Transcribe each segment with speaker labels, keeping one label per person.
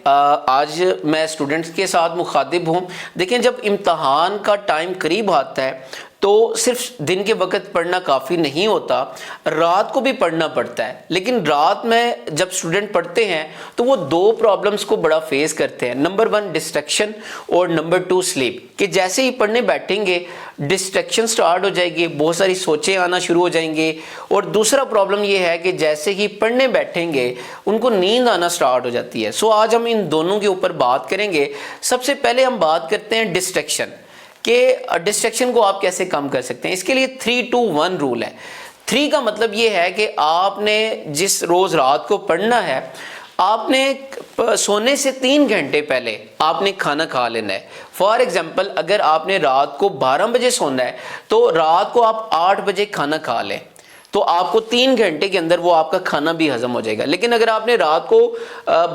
Speaker 1: आज मैं स्टूडेंट्स के साथ मुखातिब हूँ। देखें, जब इम्तहान का टाइम करीब आता है तो सिर्फ दिन के वक्त पढ़ना काफ़ी नहीं होता, रात को भी पढ़ना पड़ता है। लेकिन रात में जब स्टूडेंट पढ़ते हैं तो वो दो प्रॉब्लम्स को बड़ा फेस करते हैं। नंबर 1 डिस्ट्रैक्शन और नंबर 2 स्लीप। कि जैसे ही पढ़ने बैठेंगे डिस्ट्रैक्शन स्टार्ट हो जाएगी, बहुत सारी सोचें आना शुरू हो जाएंगे। और दूसरा प्रॉब्लम ये है कि जैसे ही पढ़ने बैठेंगे उनको नींद आना स्टार्ट हो जाती है। सो आज हम इन दोनों के ऊपर बात करेंगे। सबसे पहले हम बात करते हैं डिस्ट्रैक्शन कि डिस्ट्रैक्शन को आप कैसे कम कर सकते हैं। इसके लिए 3-2-1 रूल है। 3 का मतलब ये है कि आपने जिस रोज़ रात को पढ़ना है, आपने सोने से 3 घंटे पहले आपने खाना खा लेना है। फॉर एग्जांपल, अगर आपने रात को 12 बजे सोना है तो रात को आप 8 बजे खाना खा लें, तो आपको 3 घंटे के अंदर वो आपका खाना भी हजम हो जाएगा। लेकिन अगर आपने रात को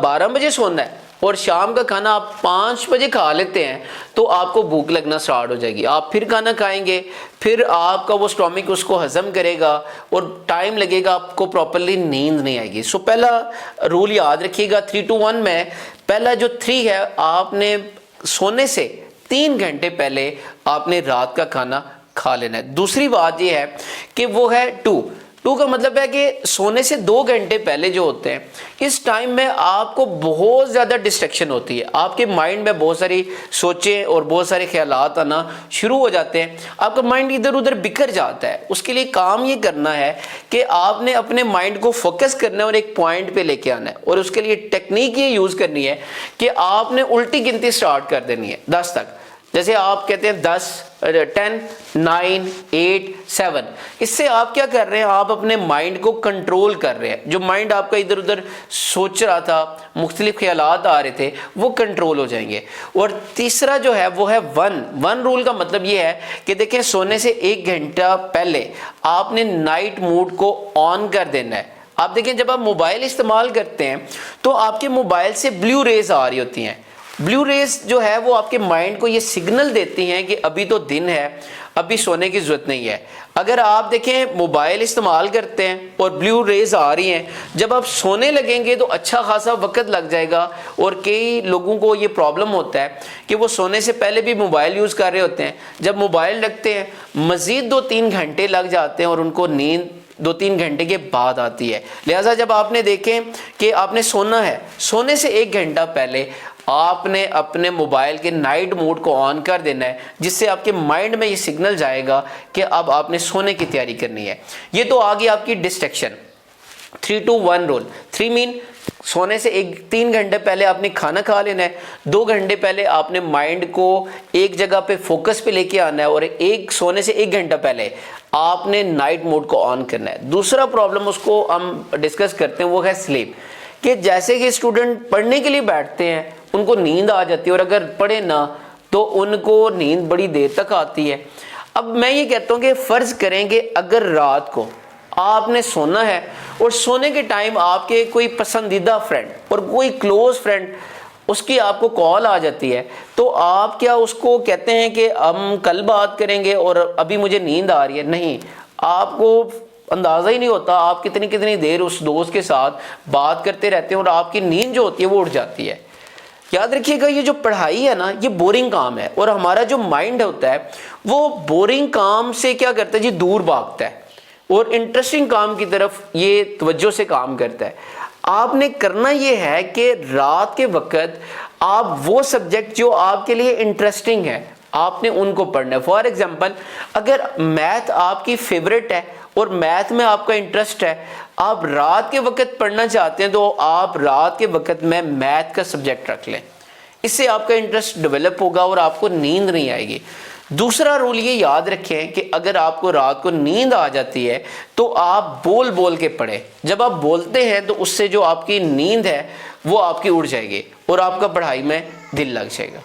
Speaker 1: 12 बजे सोना है और शाम का खाना आप 5 बजे खा लेते हैं तो आपको भूख लगना स्टार्ट हो जाएगी। आप फिर खाना खाएंगे, फिर आपका वो स्टोमिक उसको हजम करेगा और टाइम लगेगा, आपको प्रॉपरली नींद नहीं आएगी। सो पहला रूल याद रखिएगा 3-2-1 में। पहला जो 3 है, आपने सोने से 3 घंटे पहले आपने रात का खाना खा लेना है। दूसरी बात यह है कि वो है 2 का मतलब है कि सोने से 2 घंटे पहले जो होते हैं, इस टाइम में आपको बहुत ज़्यादा डिस्ट्रैक्शन होती है। आपके माइंड में बहुत सारी सोचें और बहुत सारे ख्यालात आना शुरू हो जाते हैं। आपका माइंड इधर उधर बिखर जाता है। उसके लिए काम ये करना है कि आपने अपने माइंड को फोकस करना है और एक पॉइंट पे लेके आना है। और उसके लिए टेक्निक ये यूज़ करनी है कि आपने उल्टी गिनती स्टार्ट कर देनी है 10 तक। जैसे आप कहते हैं 10, 10, 9, 8, 7। इससे आप क्या कर रहे हैं, आप अपने माइंड को कंट्रोल कर रहे हैं। जो माइंड आपका इधर उधर सोच रहा था, मुख्तलिफ ख्यालात आ रहे थे, वो कंट्रोल हो जाएंगे। और तीसरा जो है वो है 1 रूल का मतलब ये है कि देखें, सोने से 1 घंटा पहले आपने नाइट मोड को ऑन कर देना है। आप देखें, जब आप मोबाइल इस्तेमाल करते हैं तो आपके मोबाइल से ब्लू रेज आ रही होती हैं। ब्लू रेस जो है वो आपके माइंड को ये सिग्नल देती हैं कि अभी तो दिन है, अभी सोने की ज़रूरत नहीं है। अगर आप देखें मोबाइल इस्तेमाल करते हैं और ब्लू रेज आ रही हैं, जब आप सोने लगेंगे तो अच्छा खासा वक्त लग जाएगा। और कई लोगों को ये प्रॉब्लम होता है कि वो सोने से पहले भी मोबाइल यूज़ कर रहे होते हैं। जब मोबाइल रखते हैं मज़ीद 2-3 घंटे लग जाते हैं और उनको नींद 2-3 घंटे के बाद आती है। लिहाजा जब आपने देखें कि आपने सोना है, सोने से 1 घंटा पहले आपने अपने मोबाइल के नाइट मोड को ऑन कर देना है, जिससे आपके माइंड में ये सिग्नल जाएगा कि अब आपने सोने की तैयारी करनी है। ये तो आ गई आपकी डिस्ट्रैक्शन। 3-2-1 रूल। 3 मीन सोने से 3 घंटे पहले आपने खाना खा लेना है। 2 घंटे पहले आपने माइंड को एक जगह पे फोकस पे लेके आना है और सोने से 1 घंटा पहले आपने नाइट मोड को ऑन करना है। दूसरा प्रॉब्लम उसको हम डिस्कस करते हैं, वो है स्लीप। कि जैसे कि स्टूडेंट पढ़ने के लिए बैठते हैं, उनको नींद आ जाती है और अगर पढ़े ना तो उनको नींद बड़ी देर तक आती है। अब मैं ये कहता हूँ कि फ़र्ज़ करेंगे अगर रात को आपने सोना है और सोने के टाइम आपके कोई पसंदीदा फ्रेंड और कोई क्लोज़ फ्रेंड उसकी आपको कॉल आ जाती है, तो आप क्या उसको कहते हैं कि हम कल बात करेंगे और अभी मुझे नींद आ रही है? नहीं, आपको अंदाज़ा ही नहीं होता आप कितनी कितनी देर उस दोस्त के साथ बात करते रहते हैं और आपकी नींद जो होती है वो उड़ जाती है। याद रखिएगा, ये जो पढ़ाई है ना, ये बोरिंग काम है और हमारा जो माइंड होता है वो बोरिंग काम से क्या करता है जी, दूर भागता है और इंटरेस्टिंग काम की तरफ ये तवज्जो से काम करता है। आपने करना ये है कि रात के वक्त आप वो सब्जेक्ट जो आपके लिए इंटरेस्टिंग है आपने उनको पढ़ना है। फॉर एग्जांपल, अगर मैथ आपकी फेवरेट है और मैथ में आपका इंटरेस्ट है, आप रात के वक्त पढ़ना चाहते हैं तो आप रात के वक्त में मैथ का सब्जेक्ट रख लें। इससे आपका इंटरेस्ट डेवलप होगा और आपको नींद नहीं आएगी। दूसरा रूल ये याद रखें कि अगर आपको रात को नींद आ जाती है तो आप बोल बोल के पढ़ें। जब आप बोलते हैं तो उससे जो आपकी नींद है वो आपकी उड़ जाएगी और आपका पढ़ाई में दिल लग जाएगा।